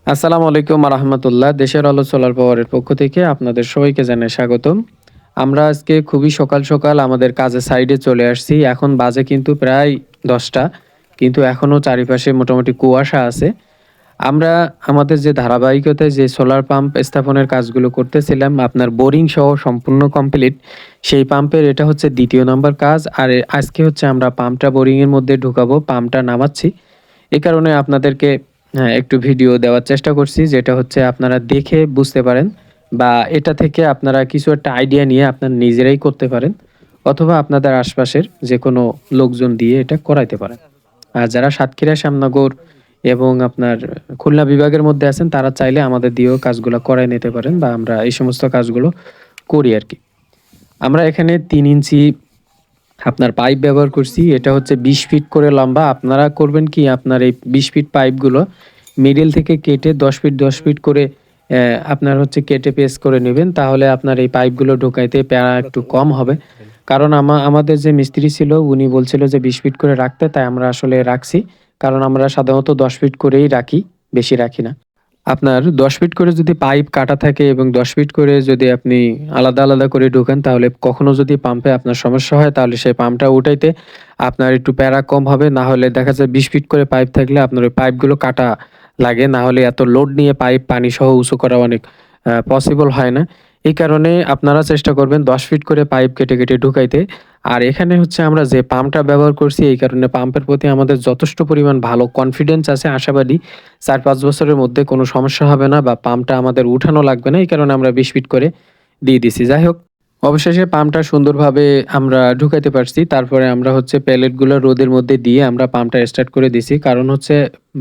আসসালামু আলাইকুম রাহমাতুল্লাহ। দেশের আলো সোলার পাওয়ারের পক্ষ থেকে আপনাদের সবাইকে জানাই স্বাগতম। আমরা আজকে খুবই সকাল, সকাল আমাদের কাজের সাইডে চলে আসছি। এখন বাজে কিন্তু প্রায় ১০টা। কিন্তু এখনো চারিপাশে মোটামুটি কুয়াশা আছে। আমরা আমাদের যে ধারাবাহিকতায় যে সোলার পাম্প স্থাপনের কাজগুলো করতেছিলাম, আপনার বোরিং সহ সম্পূর্ণ কমপ্লিট। সেই পাম্পের এটা হচ্ছে ২য় নাম্বার কাজ। আর আজকে হচ্ছে আমরা পাম্পটা বোরিং এর মধ্যে ঢুকাবো, পাম্পটা নামাচ্ছি। এ কারণে আপনাদেরকে একটু ভিডিও দেওয়ার চেষ্টা করছি, যেটা হচ্ছে আপনারা দেখে বুঝতে পারেন বা এটা থেকে আপনারা কিছু একটা আইডিয়া নিয়ে আপনারা নিজেরাই করতে পারেন অথবা আপনাদের আশপাশের যেকোনো লোকজন দিয়ে এটা করাইতে পারেন। আর যারা সাতক্ষীরা, শ্যামনগর এবং আপনার খুলনা বিভাগের মধ্যে আছেন তারা চাইলে আমাদের দিয়েও কাজগুলা করায় নিতে পারেন বা আমরা এই সমস্ত কাজগুলো করি আরকি। আমরা এখানে ৩ ইঞ্চি আপনার পাইপ ব্যবহার করছি। এটা হচ্ছে ২০ ফিট করে লম্বা। আপনারা করবেন কি, আপনার এই ২০ ফিট পাইপগুলো মিডল থেকে কেটে ১০ ফিট, ১০ ফিট করে আপনার হচ্ছে কেটে পেস্ট করে নিবেন। তাহলে আপনার এই পাইপগুলো ঢোকাইতে প্যারা একটু কম হবে। কারণ আমাদের যে মিস্ত্রি ছিল উনি বলছিল যে ২০ ফিট করে রাখতে, তাই আমরা আসলে রাখছি। কারণ আমরা সাধারণত ১০ ফিট করেই রাখি, বেশি রাখি না। আপনার ১০ ফিট করে যদি পাইপ কাটা থাকে এবং ১০ ফিট করে যদি আপনি আলাদা, আলাদা করে ঢোকান, তাহলে কখনো যদি পাম্পে আপনার সমস্যা হয় তাহলে সেই পাম্পটা উঠাইতে আপনার একটু প্যারা কম হবে। না হলে দেখা যায় ২০ ফিট করে পাইপ থাকলে আপনার ওই পাইপগুলো কাটা লাগে। না হলে এত লোড নিয়ে পাইপ পানি সহ উঁচু করা অনেক পসিবল হয় না। এই কারণে আপনারা চেষ্টা করবেন ১০ ফিট করে পাইপ কেটে, কেটে ঢুকাইতে। আর এখানে হচ্ছে আমরা যে পাম্পটা ব্যবহার করছি, এই কারণে পাম্পের প্রতি আমাদের যথেষ্ট পরিমাণ ভালো কনফিডেন্স আছে, আশাবাদী। ৪-৫ বছরের মধ্যে কোনো সমস্যা হবে না বা পাম্পটা আমাদের উঠানো লাগবে না। এই কারণে আমরা ২০ ফিট করে দিয়ে দিছি। যাই হোক, অবশেষে পাম্পটা সুন্দরভাবে আমরা ঢুকাইতে পারছি। তারপরে আমরা হচ্ছে প্যালেটগুলো রোদের মধ্যে দিয়ে আমরা পাম্পটা স্টার্ট করে দিছি। কারণ হচ্ছে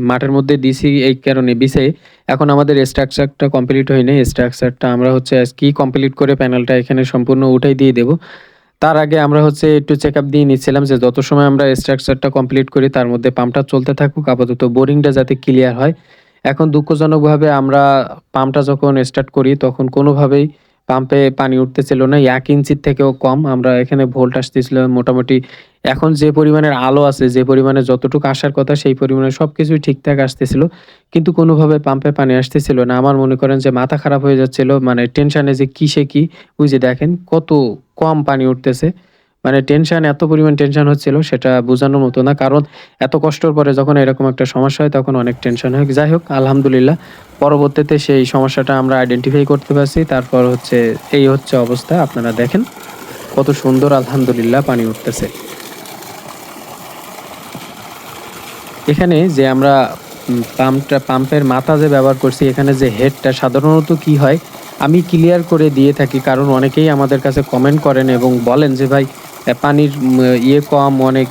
মাঠের মধ্যে দিছি এই কারণে বিছাই। এখন আমাদের স্ট্রাকচারটা কমপ্লিট হয় নাই। স্ট্রাকচারটা আমরা হচ্ছে আজকেই কমপ্লিট করে প্যানেলটা এখানে সম্পূর্ণ উঠাই দিয়ে দেব। তার আগে আমরা হচ্ছে একটু চেকআপ দিয়ে নিচ্ছিলাম যে যত সময় আমরা স্ট্রাকচারটা কমপ্লিট করি তার মধ্যে পাম্পটা চলতে থাকুক, আপাতত বোরিংটা যাতে ক্লিয়ার হয়। এখন দুঃখজনকভাবে আমরা পাম্পটা যখন স্টার্ট করি তখন কোনোভাবেই পাম্পে পানি উঠতেছিল না। ১ ইঞ্চির থেকেও কম। আমরা এখানে ভোল্ট আসতেছিল মোটামুটি, এখন যে পরিমাণের আলো আছে, যে পরিমাণে যতটুকু আসার কথা সেই পরিমাণে সবকিছুই ঠিকঠাক আসতেছিল। কিন্তু কোনোভাবে পাম্পে পানি আসতেছিল না। আমার মনে করেন যে মাথা খারাপ হয়ে যাচ্ছিল। মানে টেনশনে যে কিসে কি, ওই যে দেখেন কত কম পানি উঠতেছে। মানে টেনশন, এত পরিমাণ টেনশন হচ্ছিল সেটা বোঝানোর মতো না। কারণ এত কষ্টর পরে যখন এরকম একটা সমস্যা হয় তখন অনেক টেনশন হয়। যাই হোক, আলহামদুলিল্লাহ পরবর্তীতে সেই সমস্যাটা আমরা আইডেন্টিফাই করতে পারছি। তারপর হচ্ছে এই হচ্ছে অবস্থা। আপনারা দেখেন কত সুন্দর আলহামদুলিল্লাহ পানি উঠতেছে। এখানে যে আমরা পাম্পের মাথা যে ব্যবহার করছি, এখানে যে হেডটা সাধারণত কি হয় আমি ক্লিয়ার করে দিয়ে থাকি। কারণ অনেকেই আমাদের কাছে কমেন্ট করেন এবং বলেন যে ভাই পানির ইয়ে কম, অনেক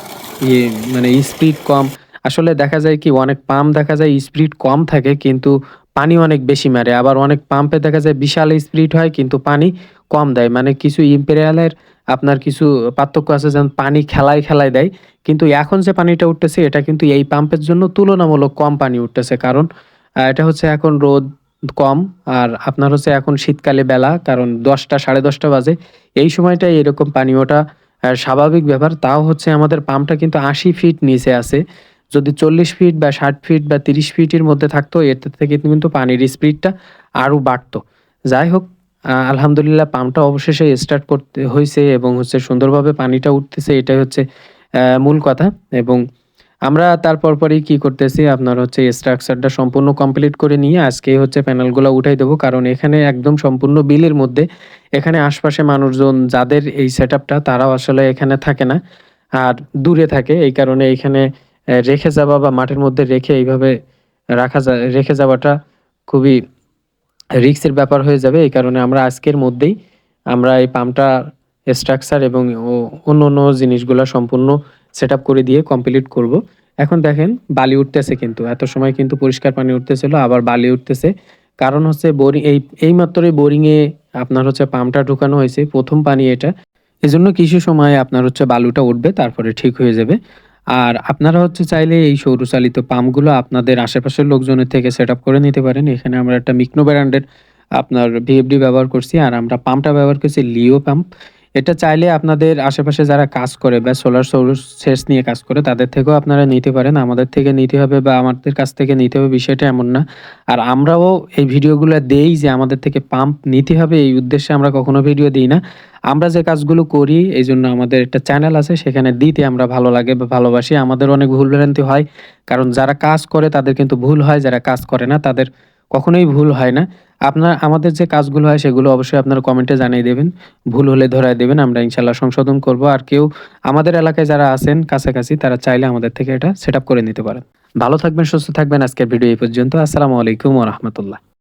ইয়ে মানে স্পিড কম। আসলে দেখা যায় কি, অনেক পাম্প দেখা যায় স্পিড কম থাকে কিন্তু পানি অনেক বেশি মারে। আবার অনেক পাম্পে দেখা যায় বিশাল স্পিড হয় কিন্তু পানি কম দেয়। মানে কিছু ইম্পেরিয়ালের আপনার কিছু পার্থক্য আছে, যেমন পানি খেলায়, খেলায় দেয়। কিন্তু এখন যে পানিটা উঠতেছে এটা কিন্তু এই পাম্পের জন্য তুলনামূলক কম পানি উঠতেছে। কারণ এটা হচ্ছে এখন রোদ কম। আর আপনার হচ্ছে এখন শীতকালে বেলা, কারণ ১০টা ১০:৩০ বাজে। এই সময়টায় এরকম পানি ওঠা স্বাভাবিক ব্যাপার। তাও হচ্ছে আমাদের পাম্পটা কিন্তু ৮০ ফিট নিচে আছে। যদি ৪০ ফিট বা ৬০ ফিট বা ৩০ ফিটের মধ্যে থাকতো এর থেকে কিন্তু পানির স্পিডটা আরও বাড়তো। যাই হোক, আলহামদুলিল্লাহ পাম্পটা অবশেষে স্টার্ট করতে হইছে এবং হচ্ছে সুন্দরভাবে পানিটা উঠতেছে, এটাই হচ্ছে মূল কথা। এবং আমরা তার পরপরই কি করতেছি, আপনার হচ্ছে স্ট্রাকচারটা সম্পূর্ণ কমপ্লিট করে নিয়ে আজকেই হচ্ছে প্যানেলগুলা উঠাই দেবো। কারণ এখানে একদম সম্পূর্ণ বিলের মধ্যে। এখানে আশপাশে মানুষজন যাদের এই সেটআপটা তারাও আসলে এখানে থাকে না। আর দূরে থাকে। এই কারণে এইখানে রেখে যাওয়া বা মাঠের মধ্যে রেখে এইভাবে রেখে যাওয়াটা খুবই রিস্কের ব্যাপার হয়ে যাবে। এই কারণে আমরা আজকের মধ্যেই আমরা এই পাম্পটা স্ট্রাকচার এবং অন্য জিনিসগুলা সম্পূর্ণ সেটআপ করে দিয়ে কমপ্লিট করব। এখন দেখেন বালি উঠতেছে, কিন্তু এত সময় কিন্তু পরিষ্কার পানি উঠতেছিল, আবার বালি উঠতেছে। কারণ হচ্ছে এইমাত্রই বোরিংয়ে আপনার হচ্ছে পাম্পটা ঢুকানো হয়েছে। ১ম পানি এটা। এজন্য কিছু সময় আপনার হচ্ছে বালুটা উঠবে, তারপরে ঠিক হয়ে যাবে। আর আপনারা হচ্ছে চাইলে এই সৌরচালিত পাম্পগুলো আপনাদের আশেপাশের লোকজনের থেকে সেটআপ করে নিতে পারেন। এখানে আমরা একটা মিকনো ব্র্যান্ডের আপনার ভিএফডি ব্যবহার করছি। আর আমরা পাম্পটা ব্যবহার করছি লিও পাম্প। এটা চাইলে আপনাদের আশেপাশে যারা কাজ করে বা সোলার সোর্স নিয়ে কাজ করে তাদের থেকেও আপনারা নিতে পারেন। আমাদের থেকে নিতে হবে বা আমাদের কাছ থেকে নিতে হবে বিষয়টা এমন না। আর আমরাও এই ভিডিওগুলা দেই যে আমাদের থেকে পাম্প নিতে হবে এই উদ্দেশ্যে আমরা কখনো ভিডিও দিই না। আমরা যে কাজগুলো করি এইজন্য আমাদের একটা চ্যানেল আছে সেখানে দিতে আমরা ভালো লাগে বা ভালোবাসি। আমাদের অনেক ভুল-ভ্রান্তি হয়। কারণ যারা কাজ করে তাদের কিন্তু ভুল হয়, যারা কাজ করে না তাদের কখনোই ভুল হয় না। আমাদের যে কাজগুলো হয় সেগুলো অবশ্যই আপনারা কমেন্টে জানিয়ে দেবেন। ভুল হলে ধরায় দেবেন। আমরা ইনশাআল্লাহ সংশোধন করব। আর কেউ আমাদের এলাকায় যারা আছেন কাছাকাছি তারা চাইলে আমাদের থেকে এটা সেটআপ করে নিতে পারেন। ভালো থাকবেন, সুস্থ থাকবেন। আজকের ভিডিও এই পর্যন্ত। আসসালামু আলাইকুম ওয়া রাহমাতুল্লাহ।